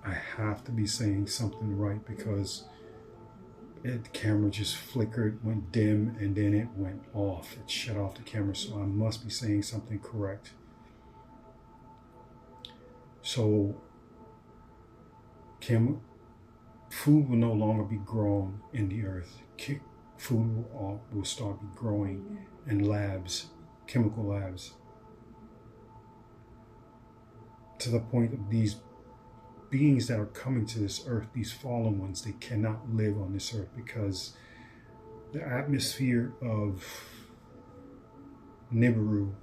I have to be saying something right because the camera just flickered, went dim, and then it went off. It shut off the camera, so I must be saying something correct. So, food will no longer be grown in the earth. Food will start be growing in labs, chemical labs, to the point of these beings that are coming to this earth, these fallen ones, they cannot live on this earth because the atmosphere of Nibiru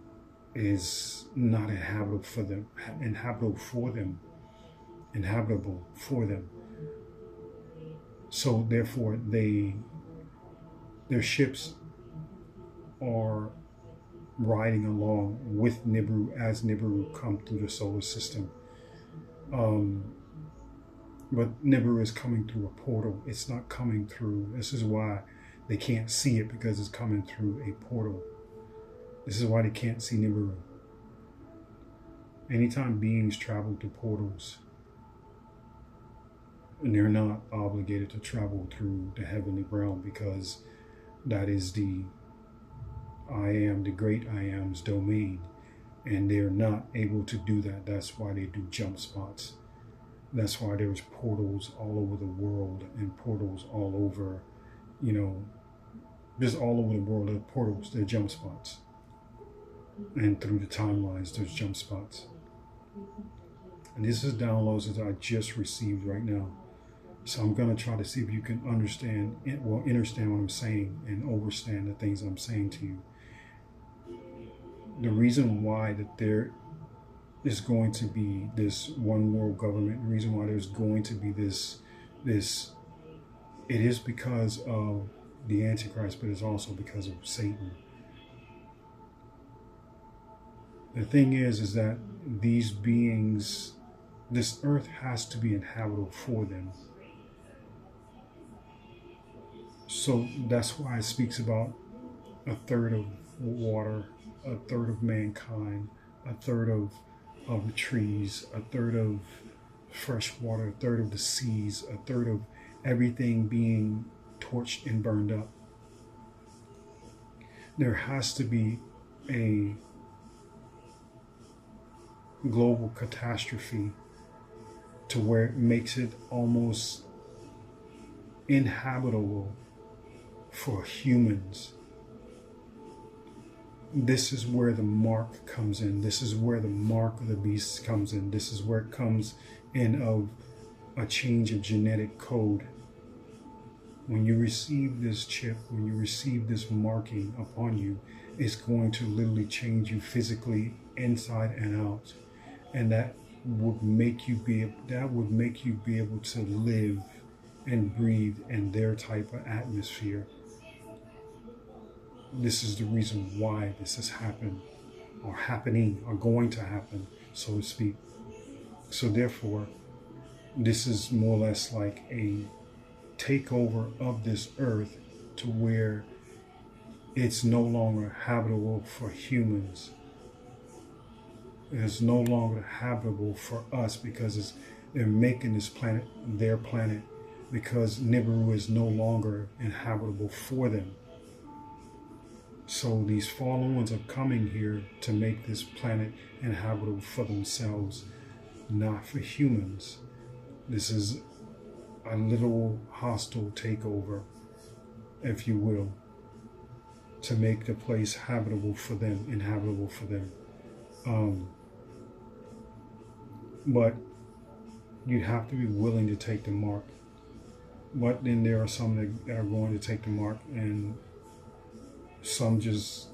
is not inhabitable for them. So therefore their ships are riding along with Nibiru as Nibiru come through the solar system. But Nibiru is coming through a portal. It's not coming through. This is why they can't see it, because it's coming through a portal. This is why they can't see Nibiru. Anytime beings travel through portals, and they're not obligated to travel through the heavenly realm, because that is the I am, the great I am's domain, and they're not able to do that. That's why they do jump spots. That's why there's portals all over the world, and portals all over, just all over the world. There are portals, there are jump spots. And through the timelines, there's jump spots. And this is downloads that I just received right now. So I'm going to try to see if you can understand what I'm saying and understand the things I'm saying to you. The reason why that there is going to be this one world government, the reason why there's going to be this, it is because of the Antichrist, but it's also because of Satan. The thing is that these beings, this earth has to be inhabitable for them. So that's why it speaks about a third of water, a third of mankind, a third of the trees, a third of fresh water, a third of the seas, a third of everything being torched and burned up. There has to be a global catastrophe to where it makes it almost inhabitable for humans. This is where the mark comes in. This is where the mark of the beast comes in. This is where it comes in of a change of genetic code. When you receive this chip, when you receive this marking upon you, it's going to literally change you physically inside and out. And that would make you be able to live and breathe in their type of atmosphere. This is the reason why this has happened, or happening, or going to happen, so to speak. So therefore, this is more or less like a takeover of this earth to where it's no longer habitable for humans. It's no longer habitable for us because they're making this planet their planet, because Nibiru is no longer inhabitable for them. So these fallen ones are coming here to make this planet inhabitable for themselves, not for humans. This is a little hostile takeover, if you will, to make the place habitable for them, inhabitable for them. But you have to be willing to take the mark. But then there are some that are going to take the mark, and some just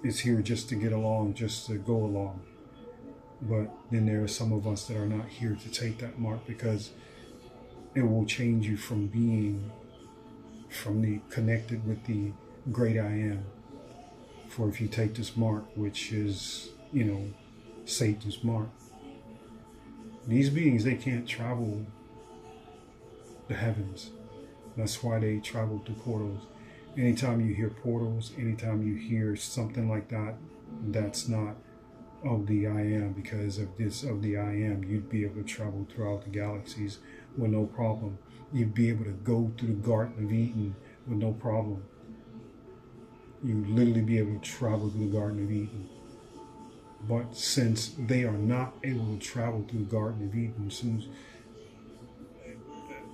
is here just to get along, just to go along. But then there are some of us that are not here to take that mark, because it will change you from being connected with the great I am. For if you take this mark, which is, Satan's mark, these beings, they can't travel the heavens. That's why they travel through portals. Anytime you hear portals, anytime you hear something like that, that's not of the I am. Because of this of the I am, you'd be able to travel throughout the galaxies with no problem. You'd be able to go through the Garden of Eden with no problem. You'd literally be able to travel through the Garden of Eden. But since they are not able to travel through the Garden of Eden, since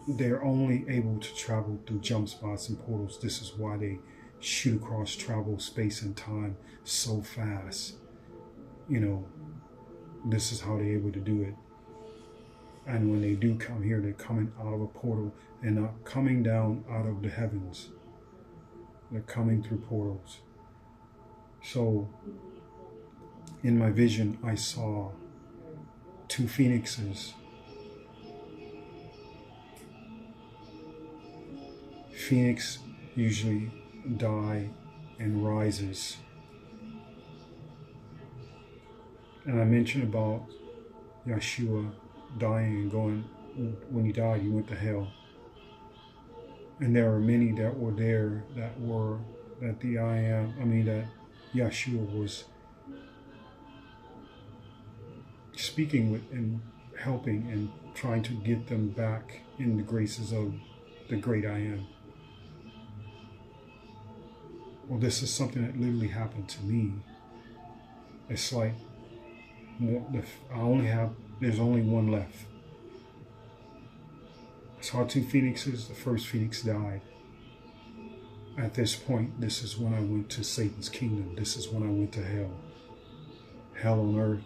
they're only able to travel through jump spots and portals, this is why they shoot across travel, space, and time so fast. This is how they're able to do it. And when they do come here, they're coming out of a portal. They're not coming down out of the heavens. They're coming through portals. So, in my vision, I saw 2 phoenixes. Phoenix usually die and rises. And I mentioned about Yeshua dying and going, when he died, he went to hell. And there were many that were there that Yeshua was speaking with and helping and trying to get them back in the graces of the great I am. Well, this is something that literally happened to me. It's like, there's only one left. I saw 2 phoenixes. The first phoenix died. At this point, this is when I went to Satan's kingdom. This is when I went to hell. Hell on earth,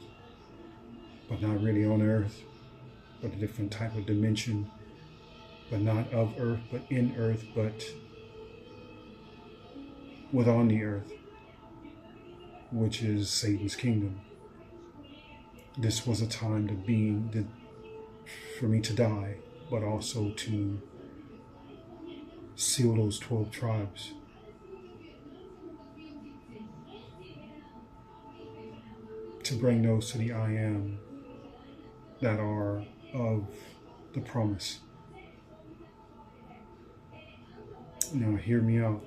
but not really on earth, but a different type of dimension, but not of earth, but in earth, but within the earth, which is Satan's kingdom. This was a time for me to die, but also to seal those 12 tribes. To bring those to the I am that are of the promise. Now hear me out.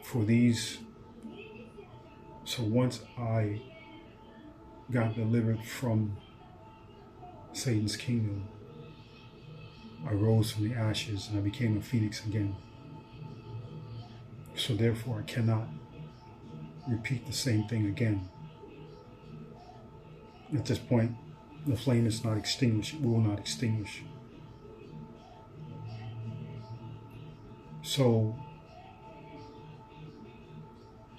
For these, so once I got delivered from Satan's kingdom, I rose from the ashes and I became a phoenix again. So therefore I cannot repeat the same thing again. At this point, the flame is not extinguished, it will not extinguish. So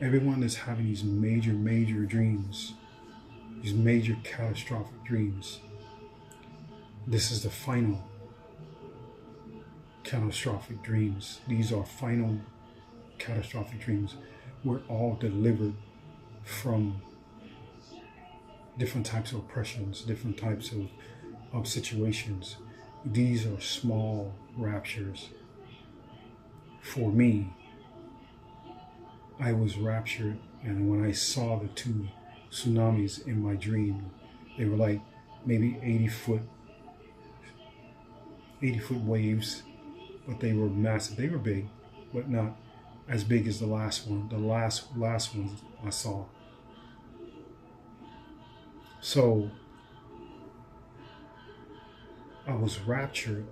everyone is having these major dreams, these major catastrophic dreams. This is the final catastrophic dreams. These are final catastrophic dreams. We're all delivered from different types of oppressions, different types of situations. These are small raptures. For me, I was raptured, and when I saw the 2 tsunamis in my dream, they were like maybe 80-foot waves, but they were massive. They were big, but not as big as the last one. The last one I saw. So I was raptured,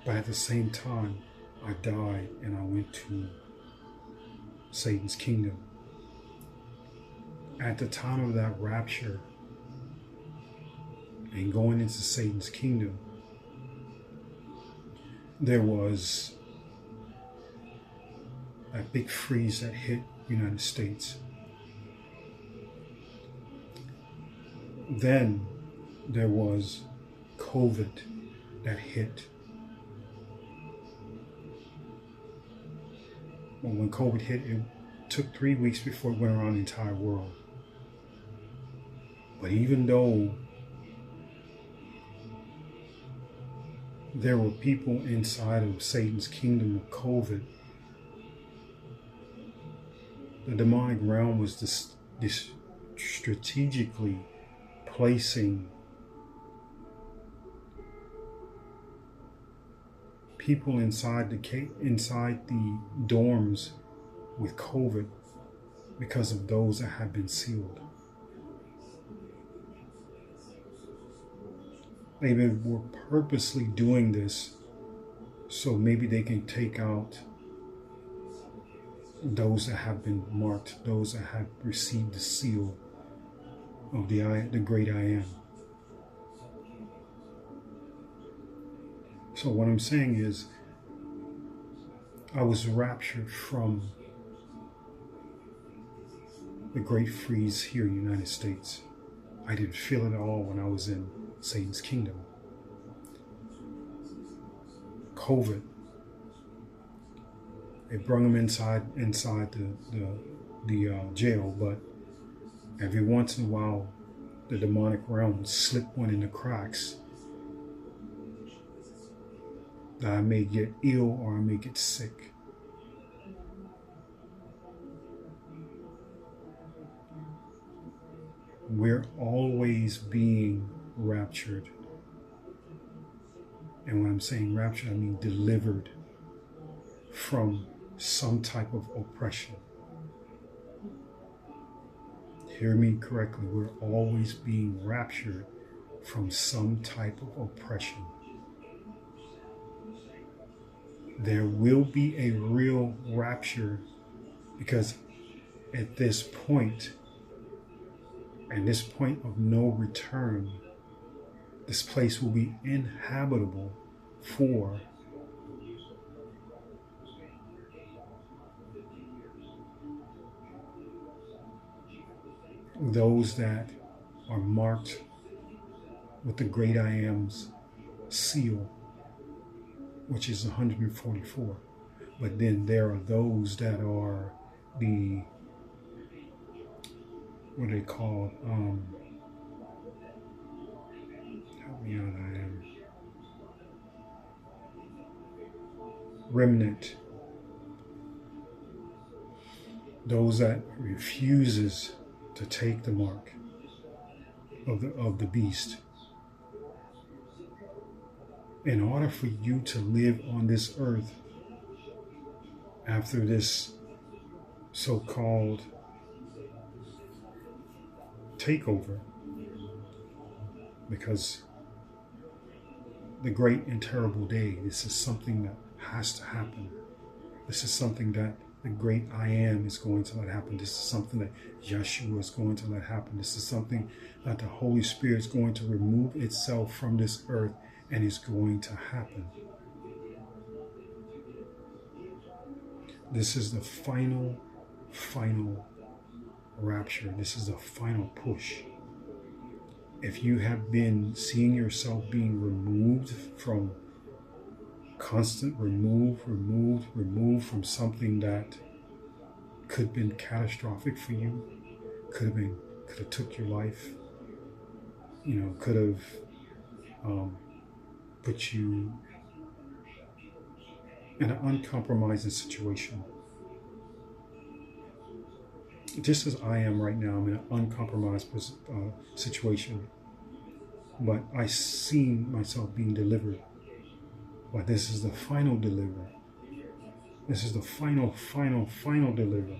but at the same time, I died and I went to Satan's kingdom. At the time of that rapture and going into Satan's kingdom, there was a big freeze that hit the United States. Then there was COVID that hit. Well, when COVID hit, it took 3 weeks before it went around the entire world. But even though there were people inside of Satan's kingdom of COVID, the demonic realm was this strategically placing people inside the dorms with COVID because of those that have been sealed. They were purposely doing this so maybe they can take out those that have been marked, those that have received the seal of the great I Am. So what I'm saying is, I was raptured from the great freeze here in the United States. I didn't feel it at all when I was in Satan's kingdom. COVID, it brought him inside the jail, but every once in a while, the demonic realm would slip one in the cracks that I may get ill or I may get sick. We're always being raptured. And when I'm saying raptured, I mean delivered from some type of oppression. Hear me correctly, we're always being raptured from some type of oppression. There will be a real rapture, because at this point, and this point of no return, this place will be inhabitable for those that are marked with the great I Am's seal, which is 144. But then there are those that are the, what are they called? Help me out, I am. Remnant. Those that refuses to take the mark of the beast. In order for you to live on this earth after this so-called takeover, because the great and terrible day, this is something that has to happen. This is something that the great I Am is going to let happen. This is something that Yeshua is going to let happen. This is something that the Holy Spirit is going to remove itself from this earth, and is going to happen. This is the final rapture. This is the final push. If you have been seeing yourself being removed from constant removed from something that could have been catastrophic for you, could have took your life, could have put you in an uncompromising situation. Just as I am right now, I'm in an uncompromised situation. But I see myself being delivered. But this is the final deliver. This is the final deliver.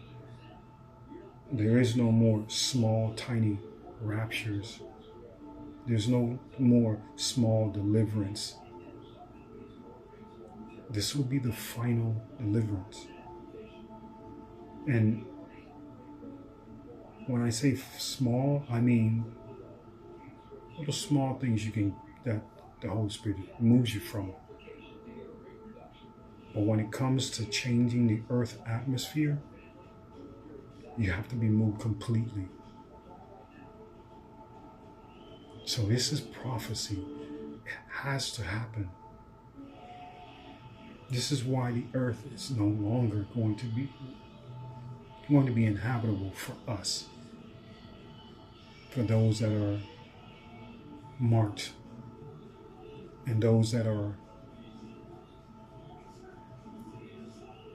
There is no more small, tiny raptures. There's no more small deliverance. This will be the final deliverance. And when I say small, I mean little small things that the Holy Spirit moves you from. But when it comes to changing the earth atmosphere, you have to be moved completely. So this is prophecy. It has to happen. This is why the earth is no longer going to be inhabitable for us. For those that are marked and those that are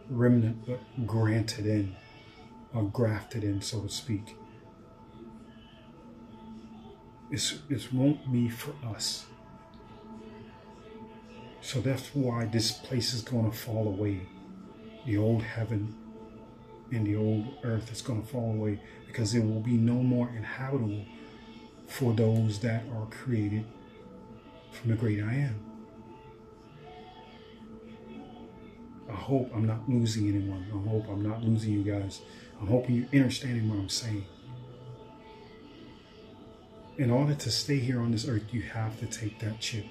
remnant but granted in or grafted in, so to speak. It won't be for us. So that's why this place is going to fall away. The old heaven and the old earth is going to fall away, because it will be no more inhabitable for those that are created from the great I am. I hope I'm not losing anyone. I hope I'm not losing you guys. I'm hoping you're understanding what I'm saying. In order to stay here on this earth, you have to take that chip,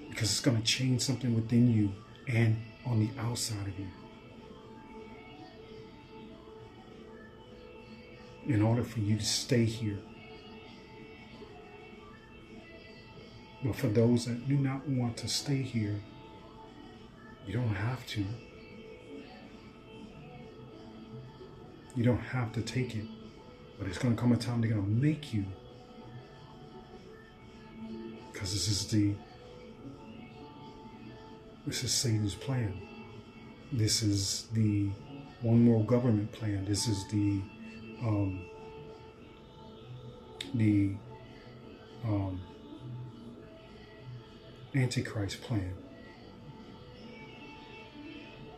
because it's going to change something within you and on the outside of you. In order for you to stay here. But for those that do not want to stay here, you don't have to. You don't have to take it. But it's going to come a time they're going to make you. Because this is Satan's plan. This is the one world government plan. This is the Antichrist plan.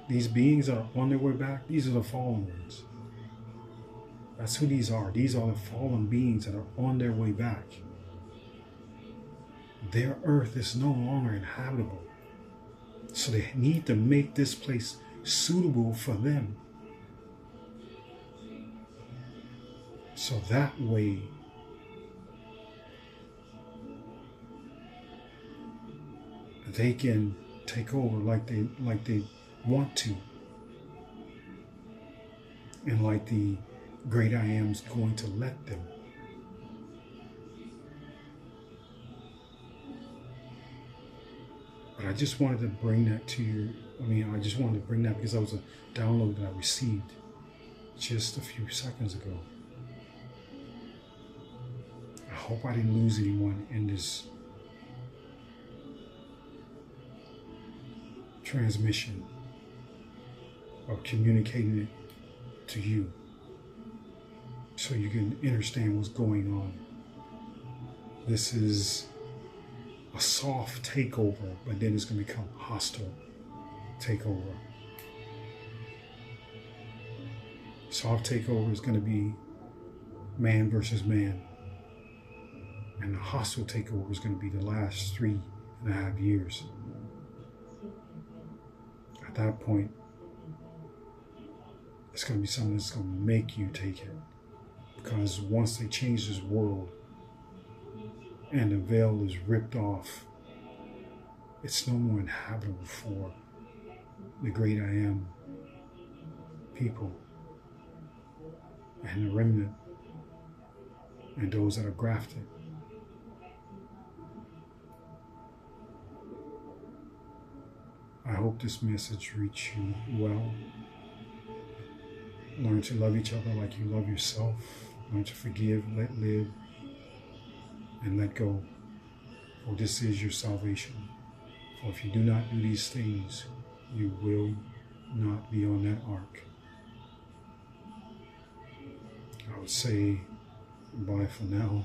These beings are on their way back. These are the fallen ones. That's who these are. These are the fallen beings that are on their way back. Their earth is no longer inhabitable. So they need to make this place suitable for them. So that way, they can take over like they want to. And like the great I am is going to let them. But I just wanted to bring that to you. I just wanted to bring that because that was a download that I received just a few seconds ago. I hope I didn't lose anyone in this transmission of communicating it to you so you can understand what's going on. This is a soft takeover, but then it's going to become hostile takeover. Soft takeover is going to be man versus man. And the hostile takeover is going to be the last 3.5 years. At that point, it's going to be something that's going to make you take it. Because once they change this world and the veil is ripped off, it's no more inhabitable for the great I am people and the remnant and those that are grafted. I hope this message reached you well. Learn to love each other like you love yourself. Learn to forgive, let live, and let go. For this is your salvation. For if you do not do these things, you will not be on that ark. I would say bye for now.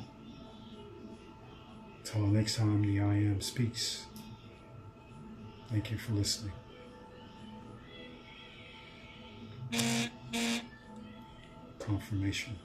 Until next time the I Am speaks. Thank you for listening. Confirmation.